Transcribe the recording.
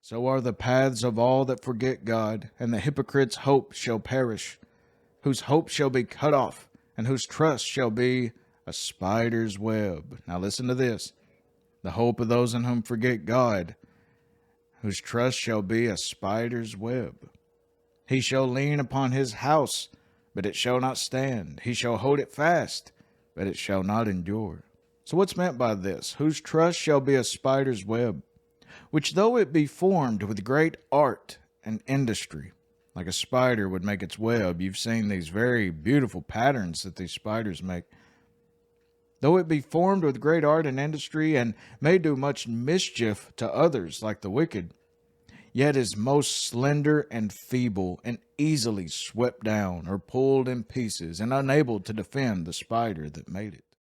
So are the paths of all that forget God, and the hypocrite's hope shall perish, whose hope shall be cut off, and whose trust shall be a spider's web. Now listen to this. The hope of those in whom forget God, whose trust shall be a spider's web. He shall lean upon his house, but it shall not stand. He shall hold it fast, but it shall not endure. So what's meant by this? Whose trust shall be a spider's web, which though it be formed with great art and industry, like a spider would make its web. You've seen these very beautiful patterns that these spiders make. Though it be formed with great art and industry, and may do much mischief to others like the wicked, yet is most slender and feeble, and easily swept down or pulled in pieces, and unable to defend the spider that made it.